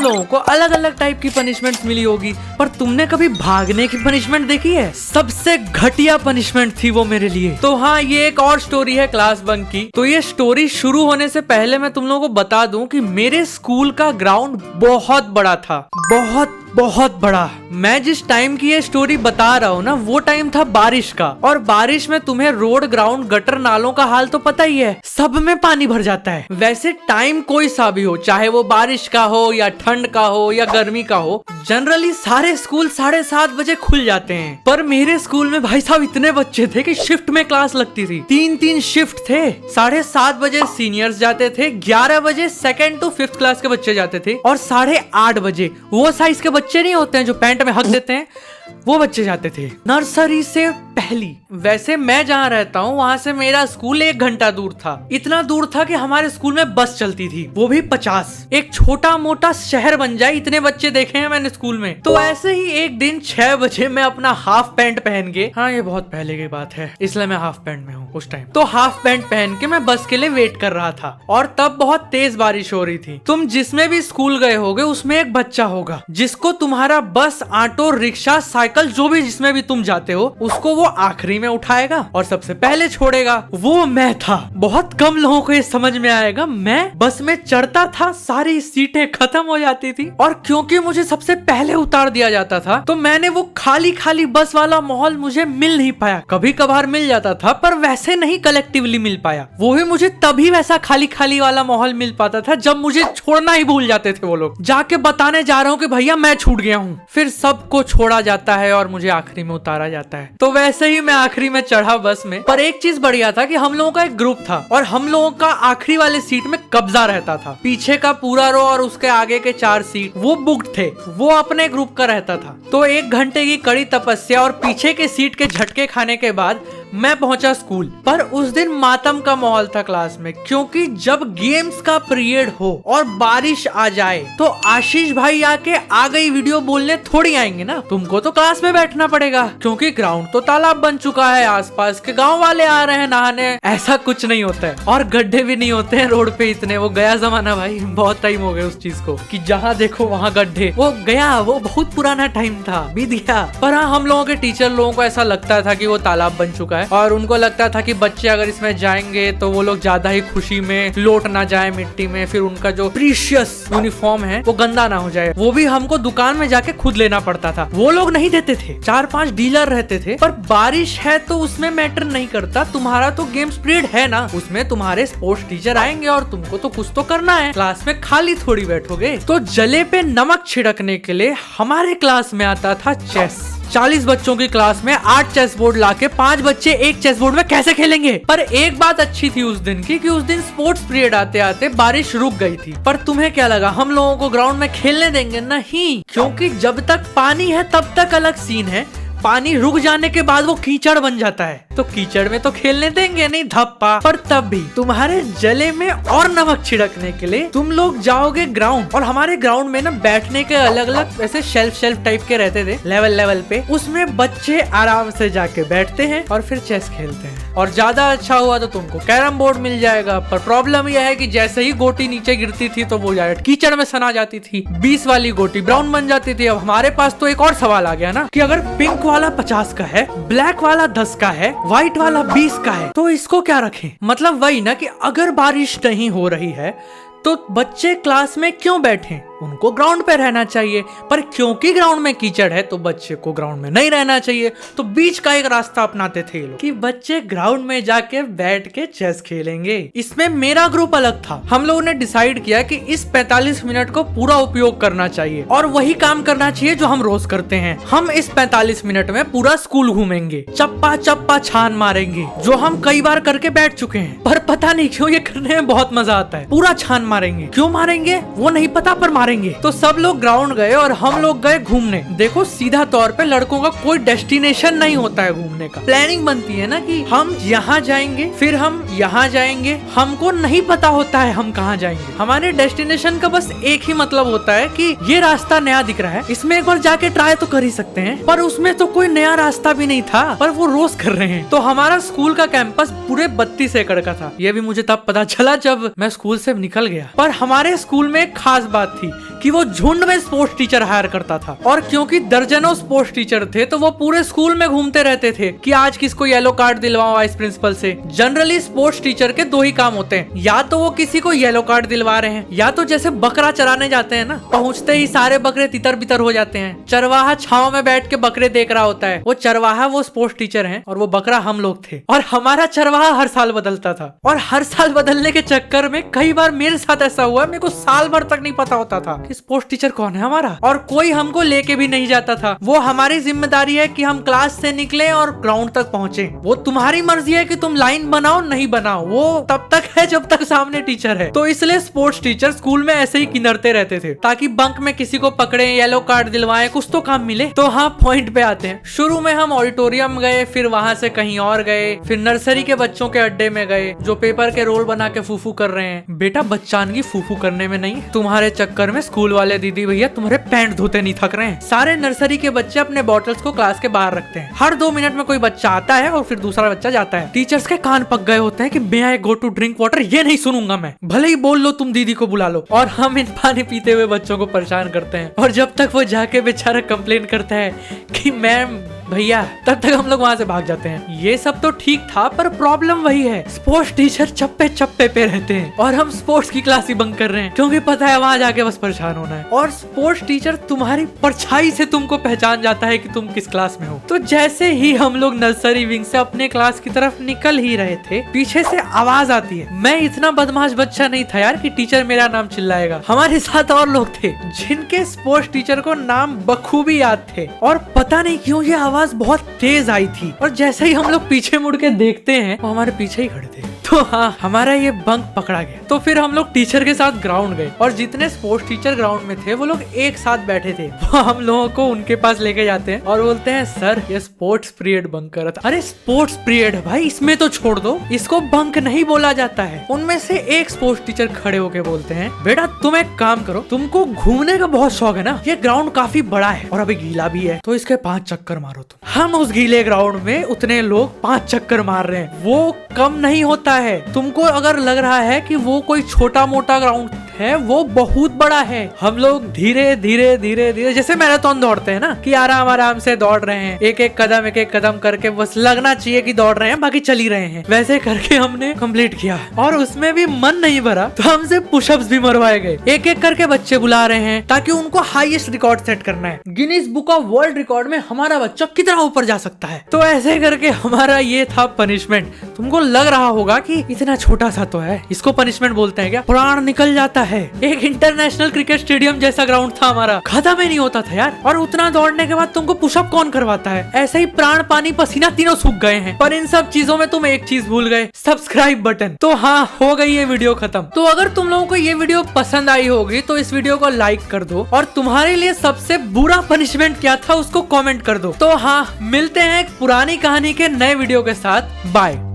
हम लोगों को अलग अलग टाइप की पनिशमेंट मिली होगी, पर तुमने कभी भागने की पनिशमेंट देखी है? सबसे घटिया पनिशमेंट थी वो मेरे लिए। तो हाँ, ये एक और स्टोरी है क्लास बंक की। तो ये स्टोरी शुरू होने से पहले मैं तुम लोगों को बता दूं कि मेरे स्कूल का ग्राउंड बहुत बड़ा था, बहुत बड़ा। मैं जिस टाइम की ये स्टोरी बता रहा हूँ ना, वो टाइम था बारिश का। और बारिश में तुम्हें रोड, ग्राउंड, गटर, नालों का हाल तो पता ही है, सब में पानी भर जाता है। वैसे टाइम कोई सा भी हो, चाहे वो बारिश का हो या ठंड का हो या गर्मी का हो, जनरली सारे स्कूल 7:30 बजे खुल जाते हैं। पर मेरे स्कूल में भाई साहब इतने बच्चे थे कि शिफ्ट में क्लास लगती थी। 3-3 शिफ्ट थे। 7:30 बजे सीनियर्स जाते थे, 11 बजे 2nd to 5th क्लास के बच्चे जाते थे, और 8:30 बजे वो साइज के बच्चे नहीं होते हैं जो पैंट में हक देते हैं, वो बच्चे जाते थे नर्सरी से पहली। वैसे मैं जहाँ रहता हूँ वहाँ से मेरा स्कूल 1 घंटा दूर था। इतना दूर था कि हमारे स्कूल में बस चलती थी, वो भी 50। एक छोटा मोटा शहर बन जाए, इतने बच्चे देखे हैं मैंने स्कूल में। तो ऐसे ही एक दिन 6 बजे मैं अपना हाफ पैंट पहन के, हाँ ये बहुत पहले की बात है इसलिए मैं हाफ पैंट में हूँ उस टाइम, तो हाफ पैंट पहन के मैं बस के लिए वेट कर रहा था। और तब बहुत तेज बारिश हो रही थी। तुम जिसमें भी स्कूल गए होगे उसमें एक बच्चा होगा जिसको तुम्हारा बस, ऑटो, रिक्शा, साइकिल, जो भी जिसमें भी तुम जाते हो, उसको वो आखिरी में उठाएगा और सबसे पहले छोड़ेगा। वो मैं था। बहुत कम लोगों को ये समझ में आएगा। मैं बस में चढ़ता था, सारी सीटें खत्म हो जाती थी, और क्योंकि मुझे सबसे पहले उतार दिया जाता था तो मैंने वो खाली खाली बस वाला माहौल मुझे मिल नहीं पाया। कभी कभार मिल जाता था पर वैसे नहीं कलेक्टिवली मिल पाया। वो भी मुझे तभी वैसा खाली खाली वाला माहौल मिल पाता था जब मुझे छोड़ना ही भूल जाते थे वो लोग। जाके बताने जा रहा हूँ कि भैया मैं छूट गया हूँ, फिर सबको छोड़ा जाता है और मुझे आखिरी में उतारा जाता है। तो वैसे ही मैं आखिरी में चढ़ा बस में। पर एक चीज बढ़िया था कि हम लोगों का एक ग्रुप था और हम लोगों का आखिरी वाले सीट में कब्जा रहता था। पीछे का पूरा रो और उसके आगे के 4 सीट वो बुक्ड थे, वो अपने ग्रुप का रहता था। तो 1 घंटे की कड़ी तपस्या और पीछे के सीट के झटके खाने के बाद मैं पहुंचा स्कूल। पर उस दिन मातम का माहौल था क्लास में, क्योंकि जब गेम्स का पीरियड हो और बारिश आ जाए तो आशीष भाई आके आ गई वीडियो बोलने थोड़ी आएंगे ना, तुमको तो क्लास में बैठना पड़ेगा क्योंकि ग्राउंड तो तालाब बन चुका है, आसपास के गांव वाले आ रहे हैं नहाने। ऐसा कुछ नहीं होता है और गड्ढे भी नहीं होते हैं रोड पे इतने। वो गया जमाना भाई, बहुत टाइम हो गया उस चीज को कि जहाँ देखो वहाँ गड्ढे। वो गया, वो बहुत पुराना टाइम था, बीत गया। पर हाँ, हम लोगों के टीचर लोगों को ऐसा लगता था कि वो तालाब बन चुका है और उनको लगता था कि बच्चे अगर इसमें जाएंगे तो वो लोग ज्यादा ही खुशी में लोट ना जाए मिट्टी में, फिर उनका जो प्रीशियस यूनिफॉर्म है वो गंदा ना हो जाए। वो भी हमको दुकान में जाके खुद लेना पड़ता था, वो लोग नहीं देते थे। 4-5 डीलर रहते थे। पर बारिश है तो उसमें मैटर नहीं करता, तुम्हारा तो गेम्स पीरियड है ना, उसमें तुम्हारे स्पोर्ट्स टीचर आएंगे और तुमको तो कुछ तो करना है, क्लास में खाली थोड़ी बैठोगे। तो जले पे नमक छिड़कने के लिए हमारे क्लास में आता था चेस। 40 बच्चों की क्लास में 8 चेस बोर्ड लाके 5 बच्चे एक चेस बोर्ड में कैसे खेलेंगे। पर एक बात अच्छी थी उस दिन की कि उस दिन स्पोर्ट्स पीरियड आते आते बारिश रुक गई थी। पर तुम्हें क्या लगा हम लोगों को ग्राउंड में खेलने देंगे? नहीं, क्योंकि जब तक पानी है तब तक अलग सीन है, पानी रुक जाने के बाद वो कीचड़ बन जाता है, तो कीचड़ में तो खेलने देंगे नहीं धप्पा। पर तब भी तुम्हारे जले में और नमक छिड़कने के लिए तुम लोग जाओगे ग्राउंड। और हमारे ग्राउंड में ना बैठने के अलग अलग ऐसे शेल्फ टाइप के रहते थे लेवल पे, उसमें बच्चे आराम से जाके बैठते हैं और फिर चेस खेलते हैं। और ज्यादा अच्छा हुआ तो तुमको कैरम बोर्ड मिल जाएगा। पर प्रॉब्लम यह है कि जैसे ही गोटी नीचे गिरती थी तो वो डायरेक्ट कीचड़ में सना जाती थी। 20 वाली गोटी ब्राउन बन जाती थी। अब हमारे पास तो एक और सवाल आ गया ना कि अगर पिंक वाला 50 का है, ब्लैक वाला 10 का है, व्हाइट वाला 20 का है, तो इसको क्या रखें? मतलब वही ना कि अगर बारिश नहीं हो रही है तो बच्चे क्लास में क्यों बैठे? उनको ग्राउंड पे रहना चाहिए। पर क्योंकि ग्राउंड में कीचड़ है तो बच्चे को ग्राउंड में नहीं रहना चाहिए। तो बीच का एक रास्ता अपनाते थे लोग कि बच्चे ग्राउंड में जाके बैठ के चेस खेलेंगे। इसमें मेरा ग्रुप अलग था। हम लोगों ने डिसाइड किया कि इस 45 मिनट को पूरा उपयोग करना चाहिए और वही काम करना चाहिए जो हम रोज करते हैं। हम इस 45 मिनट में पूरा स्कूल घूमेंगे, चप्पा चप्पा छान मारेंगे, जो हम कई बार करके बैठ चुके हैं। पर पता नहीं क्यों ये करने में बहुत मजा आता है। पूरा छान मारेंगे, क्यों मारेंगे वो नहीं पता पर मारेंगे। तो सब लोग ग्राउंड गए और हम लोग गए घूमने। देखो सीधा तौर पे लड़कों का कोई डेस्टिनेशन नहीं होता है घूमने का। प्लानिंग बनती है ना कि हम यहाँ जाएंगे, फिर हम यहाँ जाएंगे। हमको नहीं पता होता है हम कहाँ जाएंगे। हमारे डेस्टिनेशन का बस एक ही मतलब होता है कि ये रास्ता नया दिख रहा है, इसमें एक बार जाके ट्राई तो कर ही सकते हैं। पर उसमें तो कोई नया रास्ता भी नहीं था, पर वो रोज कर रहे हैं। तो हमारा स्कूल का कैंपस पूरे 32 एकड़ का था। ये भी मुझे तब पता चला जब मैं स्कूल से निकल गया। पर हमारे स्कूल में एक खास बात थी कि वो झुंड में स्पोर्ट्स टीचर हायर करता था। और क्योंकि दर्जनों स्पोर्ट्स टीचर थे तो वो पूरे स्कूल में घूमते रहते थे कि आज किसको येलो कार्ड दिलवाओ वाइस प्रिंसिपल से। जनरली स्पोर्ट्स टीचर के दो ही काम होते हैं, या तो वो किसी को येलो कार्ड दिलवा रहे हैं, या तो जैसे बकरा चराने जाते हैं ना, पहुंचते ही सारे बकरे तितर बितर हो जाते हैं। चरवाहा छाव में बैठ के बकरे देख रहा होता है, वो चरवाहा वो स्पोर्ट्स टीचर है और वो बकरा हम लोग थे। और हमारा चरवाहा हर साल बदलता था, और हर साल बदलने के चक्कर में कई बार मेरे साथ ऐसा हुआ मेरे को साल भर तक नहीं पता होता था कि स्पोर्ट्स टीचर कौन है हमारा, और कोई हमको लेके भी नहीं जाता था। वो हमारी जिम्मेदारी है कि हम क्लास से निकले और ग्राउंड तक पहुंचे। वो तुम्हारी मर्जी है कि तुम लाइन बनाओ नहीं बनाओ, वो तब तक है जब तक सामने टीचर है। तो इसलिए स्पोर्ट्स टीचर स्कूल में ऐसे ही किनरते रहते थे ताकि बंक में किसी को पकड़े, येलो कार्ड दिलवाए, कुछ तो काम मिले। तो हाँ, पॉइंट पे आते हैं। शुरू में हम ऑडिटोरियम गए, फिर वहां से कहीं और गए, फिर नर्सरी के बच्चों के अड्डे में गए जो पेपर के रोल बना के फूफू कर रहे हैं। बेटा बच्चानगी फूफू करने में नहीं, तुम्हारे चक्कर में स्कूल वाले दीदी भैया तुम्हारे पैंट धोते नहीं थक रहे हैं। सारे नर्सरी के बच्चे अपने बॉटल्स को क्लास के बाहर रखते हैं। हर 2 मिनट में कोई बच्चा आता है और फिर दूसरा बच्चा जाता है। टीचर्स के कान पक गए होते हैं कि मे आई गो टू ड्रिंक वाटर, ये नहीं सुनूंगा मैं, भले ही बोल लो तुम दीदी को बुला लो। और हम इन पानी पीते हुए बच्चों को परेशान करते हैं, और जब तक वो जाके बेचारा कंप्लेन करता है कि मैम भैया, तब तक हम लोग वहां से भाग जाते हैं। ये सब तो ठीक था, पर प्रॉब्लम वही है, स्पोर्ट्स टीचर चप्पे चप्पे पे रहते हैं और हम स्पोर्ट्स की क्लास ही बंक कर रहे हैं क्योंकि पता है वहां जाके बस परेशान होना है। और स्पोर्ट्स टीचर तुम्हारी परछाई से तुमको पहचान जाता है कि तुम किस क्लास में हो। तो जैसे ही हम लोग नर्सरी विंग से अपने क्लास की तरफ निकल ही रहे थे, पीछे से आवाज आती है। मैं इतना बदमाश बच्चा नहीं था यार कि टीचर मेरा नाम चिल्लाएगा। हमारे साथ और लोग थे जिनके स्पोर्ट्स टीचर को नाम बखूबी याद थे, और पता नहीं क्यों ये आवाज बहुत तेज आई थी। और जैसे ही हम लोग पीछे मुड़ के देखते हैं वो हमारे पीछे ही खड़े थे। तो हाँ, हमारा ये बंक पकड़ा गया। तो फिर हम लोग टीचर के साथ ग्राउंड गए, और जितने स्पोर्ट्स टीचर ग्राउंड में थे वो लोग एक साथ बैठे थे। वो हम लोगों को उनके पास लेके जाते हैं और बोलते हैं सर ये स्पोर्ट्स पीरियड बंक कर रहा था। अरे स्पोर्ट्स पीरियड है भाई, इसमें तो छोड़ दो, इसको बंक नहीं बोला जाता है। उनमें से एक स्पोर्ट्स टीचर खड़े होके बोलते हैं बेटा तुम एक काम करो, तुमको घूमने का बहुत शौक है ना, ये ग्राउंड काफी बड़ा है और अभी गीला भी है, तो इसके 5 चक्कर मारो तुम। हम उस गीले ग्राउंड में उतने लोग 5 चक्कर मार रहे हैं, वो कम नहीं होता है। तुमको अगर लग रहा है कि वो कोई छोटा मोटा ग्राउंड है, वो बहुत बड़ा है। हम लोग धीरे धीरे धीरे धीरे जैसे मैराथन दौड़ते हैं ना कि आराम आराम से दौड़ रहे हैं, एक एक कदम करके, बस लगना चाहिए कि दौड़ रहे हैं बाकी चल ही रहे हैं, वैसे करके हमने कंप्लीट किया। और उसमें भी मन नहीं भरा तो हमसे पुशअप्स भी मरवाए गए। एक एक करके बच्चे बुला रहे हैं ताकि उनको हाईएस्ट रिकॉर्ड सेट करना है। Guinness book of world record में हमारा बच्चा कितना ऊपर जा सकता है। तो ऐसे करके हमारा ये था पनिशमेंट। तुमको लग रहा होगा कि इतना छोटा सा तो है, इसको पनिशमेंट बोलते हैं क्या? प्राण निकल जाता है। एक इंटरनेशनल क्रिकेट स्टेडियम जैसा ग्राउंड था हमारा, खत्म ही नहीं होता था यार। और उतना दौड़ने के बाद तुमको पुशअप कौन करवाता है? ऐसे ही प्राण पानी पसीना तीनों सूख गए हैं। पर इन सब चीजों में तुम एक चीज भूल गए, सब्सक्राइब बटन। तो हाँ, हो गई ये वीडियो खत्म। तो अगर तुम लोगों को ये वीडियो पसंद आई होगी तो इस वीडियो को लाइक कर दो, और तुम्हारे लिए सबसे बुरा पनिशमेंट क्या था उसको कमेंट कर दो। तो हाँ, मिलते हैं एक पुरानी कहानी के नए वीडियो के साथ। बाय।